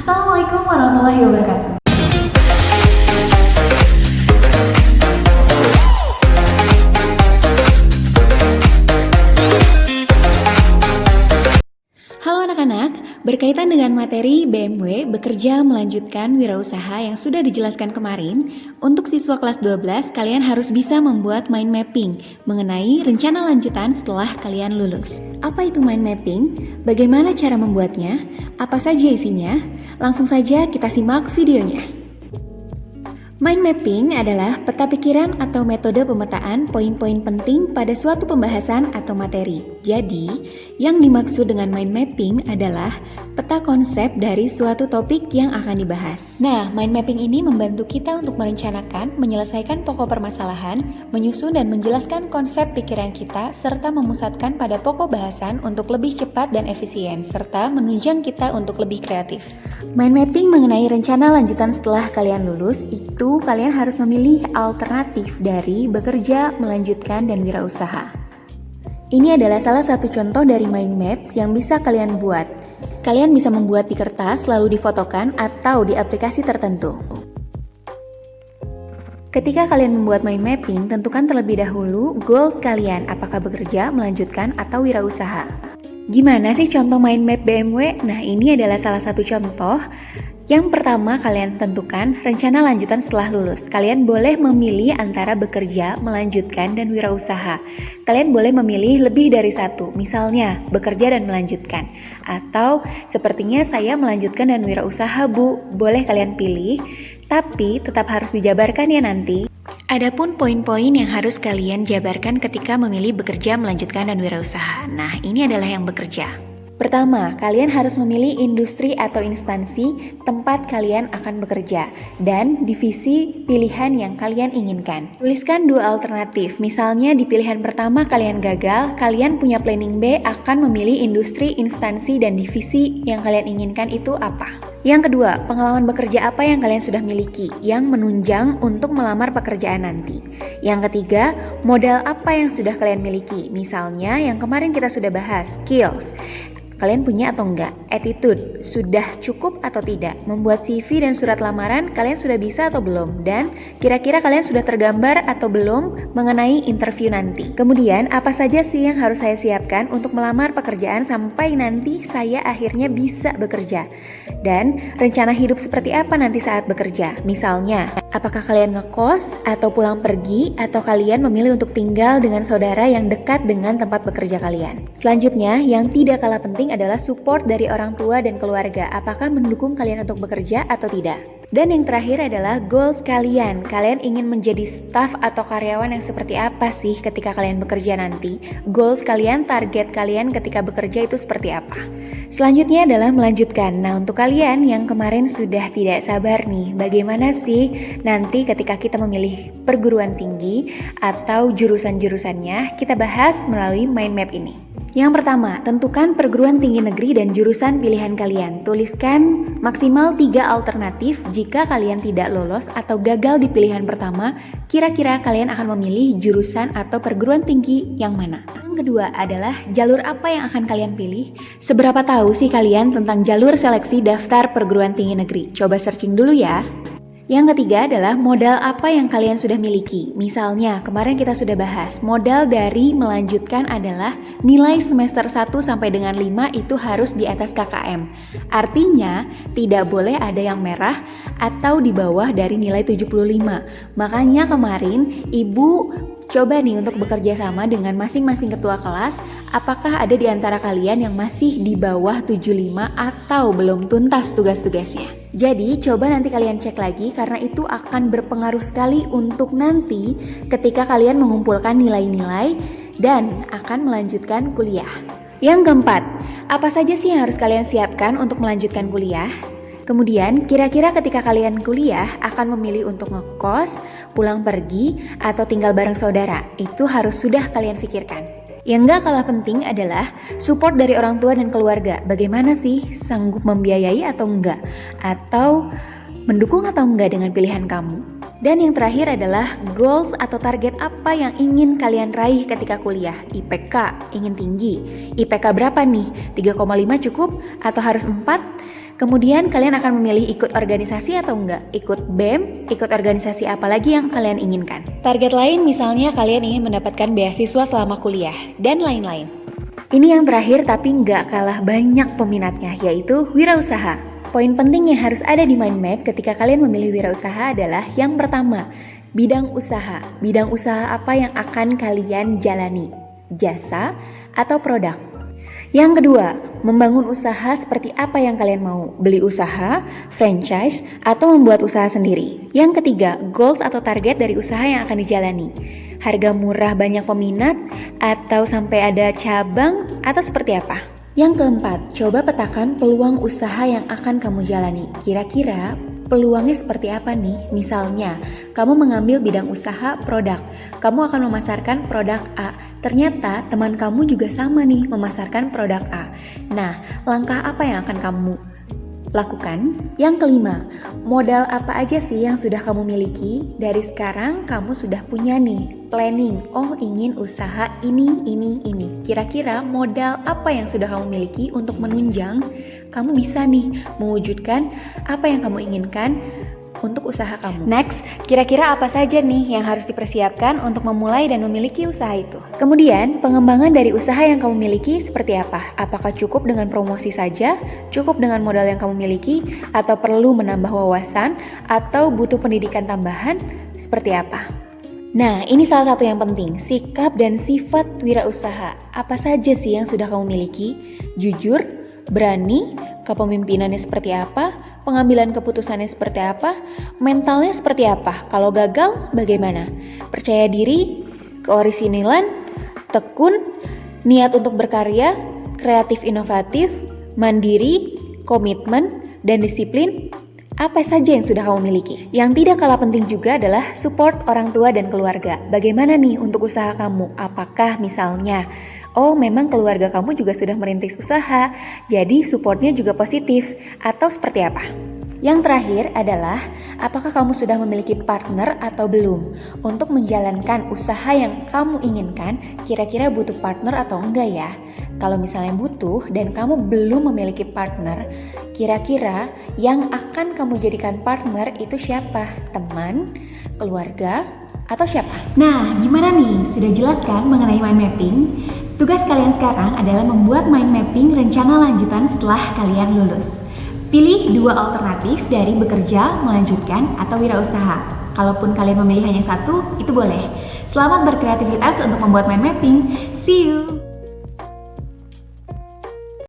Assalamualaikum warahmatullahi wabarakatuh. Halo anak-anak, berkaitan dengan materi BMW bekerja melanjutkan wirausaha yang sudah dijelaskan kemarin, untuk siswa kelas 12 kalian harus bisa membuat mind mapping mengenai rencana lanjutan setelah kalian lulus. Apa itu mind mapping? Bagaimana cara membuatnya? Apa saja isinya? Langsung saja kita simak videonya. Mind mapping adalah peta pikiran atau metode pemetaan poin-poin penting pada suatu pembahasan atau materi. Jadi, yang dimaksud dengan mind mapping adalah peta konsep dari suatu topik yang akan dibahas. Nah, mind mapping ini membantu kita untuk merencanakan, menyelesaikan pokok permasalahan, menyusun dan menjelaskan konsep pikiran kita, serta memusatkan pada pokok bahasan untuk lebih cepat dan efisien, serta menunjang kita untuk lebih kreatif. Mind mapping mengenai rencana lanjutan setelah kalian lulus, itu kalian harus memilih alternatif dari bekerja, melanjutkan, dan wirausaha. Ini adalah salah satu contoh dari mind maps yang bisa kalian buat. Kalian bisa membuat di kertas lalu difotokan atau di aplikasi tertentu. Ketika kalian membuat mind mapping, tentukan terlebih dahulu goals kalian, apakah bekerja, melanjutkan, atau wirausaha. Gimana sih contoh mind map BMW? Nah, ini adalah salah satu contoh. Yang pertama, kalian tentukan rencana lanjutan setelah lulus. Kalian boleh memilih antara bekerja, melanjutkan, dan wirausaha. Kalian boleh memilih lebih dari satu, misalnya bekerja dan melanjutkan. Atau sepertinya saya melanjutkan dan wirausaha, Bu. Boleh kalian pilih, tapi tetap harus dijabarkan ya nanti. Adapun poin-poin yang harus kalian jabarkan ketika memilih bekerja, melanjutkan, dan wirausaha. Nah, ini adalah yang bekerja. Pertama, kalian harus memilih industri atau instansi tempat kalian akan bekerja dan divisi pilihan yang kalian inginkan. Tuliskan dua alternatif, misalnya di pilihan pertama kalian gagal, kalian punya planning B akan memilih industri, instansi, dan divisi yang kalian inginkan itu apa. Yang kedua, pengalaman bekerja apa yang kalian sudah miliki yang menunjang untuk melamar pekerjaan nanti. Yang ketiga, modal apa yang sudah kalian miliki, misalnya yang kemarin kita sudah bahas, skills. Kalian punya atau enggak? Attitude, sudah cukup atau tidak? Membuat CV dan surat lamaran, kalian sudah bisa atau belum? Dan kira-kira kalian sudah tergambar atau belum mengenai interview nanti? Kemudian, apa saja sih yang harus saya siapkan untuk melamar pekerjaan sampai nanti saya akhirnya bisa bekerja? Dan rencana hidup seperti apa nanti saat bekerja? Misalnya, apakah kalian ngekos atau pulang pergi atau kalian memilih untuk tinggal dengan saudara yang dekat dengan tempat bekerja kalian? Selanjutnya, yang tidak kalah penting adalah support dari orang tua dan keluarga. Apakah mendukung kalian untuk bekerja atau tidak? Dan yang terakhir adalah goals kalian. Kalian ingin menjadi staff atau karyawan yang seperti apa sih ketika kalian bekerja nanti? Goals kalian, target kalian ketika bekerja itu seperti apa? Selanjutnya adalah melanjutkan. Nah, untuk kalian yang kemarin sudah tidak sabar nih, bagaimana sih nanti ketika kita memilih perguruan tinggi atau jurusan-jurusannya, kita bahas melalui mind map ini. Yang pertama, tentukan perguruan tinggi negeri dan jurusan pilihan kalian. Tuliskan maksimal 3 alternatif jika kalian tidak lolos atau gagal di pilihan pertama, kira-kira kalian akan memilih jurusan atau perguruan tinggi yang mana. Yang kedua adalah jalur apa yang akan kalian pilih. Seberapa tahu sih kalian tentang jalur seleksi daftar perguruan tinggi negeri? Coba searching dulu ya. Yang ketiga adalah modal apa yang kalian sudah miliki. Misalnya, kemarin kita sudah bahas, modal dari melanjutkan adalah nilai semester 1 sampai dengan 5 itu harus di atas KKM. Artinya, tidak boleh ada yang merah atau di bawah dari nilai 75. Makanya kemarin, Ibu coba nih untuk bekerja sama dengan masing-masing ketua kelas, apakah ada di antara kalian yang masih di bawah 75 atau belum tuntas tugas-tugasnya. Jadi coba nanti kalian cek lagi karena itu akan berpengaruh sekali untuk nanti ketika kalian mengumpulkan nilai-nilai dan akan melanjutkan kuliah. Yang keempat, apa saja sih yang harus kalian siapkan untuk melanjutkan kuliah? Kemudian, kira-kira ketika kalian kuliah akan memilih untuk ngekos, pulang pergi, atau tinggal bareng saudara. Itu harus sudah kalian pikirkan. Yang gak kalah penting adalah support dari orang tua dan keluarga. Bagaimana sih, sanggup membiayai atau enggak? Atau mendukung atau enggak dengan pilihan kamu? Dan yang terakhir adalah goals atau target apa yang ingin kalian raih ketika kuliah. IPK ingin tinggi. IPK berapa nih? 3,5 cukup atau harus 4? Kemudian kalian akan memilih ikut organisasi atau enggak, ikut BEM, ikut organisasi apa lagi yang kalian inginkan. Target lain misalnya kalian ingin mendapatkan beasiswa selama kuliah, dan lain-lain. Ini yang terakhir tapi nggak kalah banyak peminatnya, yaitu wirausaha. Poin penting yang harus ada di mind map ketika kalian memilih wirausaha adalah yang pertama, bidang usaha. Bidang usaha apa yang akan kalian jalani? Jasa atau produk? Yang kedua, membangun usaha seperti apa yang kalian mau, beli usaha, franchise, atau membuat usaha sendiri. Yang ketiga, goals atau target dari usaha yang akan dijalani. Harga murah banyak peminat, atau sampai ada cabang, atau seperti apa? Yang keempat, coba petakan peluang usaha yang akan kamu jalani. Kira-kira peluangnya seperti apa nih? Misalnya, kamu mengambil bidang usaha produk. Kamu akan memasarkan produk A. Ternyata teman kamu juga sama nih memasarkan produk A. Nah, langkah apa yang akan kamu lakukan? Yang kelima, modal apa aja sih yang sudah kamu miliki? Dari sekarang kamu sudah punya nih planning. Oh, ingin usaha ini. Kira-kira modal apa yang sudah kamu miliki untuk menunjang kamu bisa nih mewujudkan apa yang kamu inginkan untuk usaha kamu. Next, kira-kira apa saja nih yang harus dipersiapkan untuk memulai dan memiliki usaha itu? Kemudian, pengembangan dari usaha yang kamu miliki seperti apa? Apakah cukup dengan promosi saja? Cukup dengan modal yang kamu miliki? Atau perlu menambah wawasan? Atau butuh pendidikan tambahan? Seperti apa? Nah, ini salah satu yang penting, sikap dan sifat wirausaha. Apa saja sih yang sudah kamu miliki? Jujur, berani, kepemimpinannya seperti apa, pengambilan keputusannya seperti apa, mentalnya seperti apa, kalau gagal bagaimana, percaya diri, keoriginalan, tekun, niat untuk berkarya, kreatif inovatif, mandiri, komitmen, dan disiplin. Apa saja yang sudah kamu miliki? Yang tidak kalah penting juga adalah support orang tua dan keluarga. Bagaimana nih untuk usaha kamu? Apakah misalnya, oh memang keluarga kamu juga sudah merintis usaha, jadi supportnya juga positif, atau seperti apa? Yang terakhir adalah, apakah kamu sudah memiliki partner atau belum? Untuk menjalankan usaha yang kamu inginkan, kira-kira butuh partner atau enggak ya? Kalau misalnya butuh dan kamu belum memiliki partner, kira-kira yang akan kamu jadikan partner itu siapa? Teman, keluarga, atau siapa? Nah, gimana nih? Sudah jelas kan mengenai mind mapping? Tugas kalian sekarang adalah membuat mind mapping rencana lanjutan setelah kalian lulus. Pilih dua alternatif dari bekerja, melanjutkan, atau wirausaha. Kalaupun kalian memilih hanya satu, itu boleh. Selamat berkreativitas untuk membuat mind mapping. See you!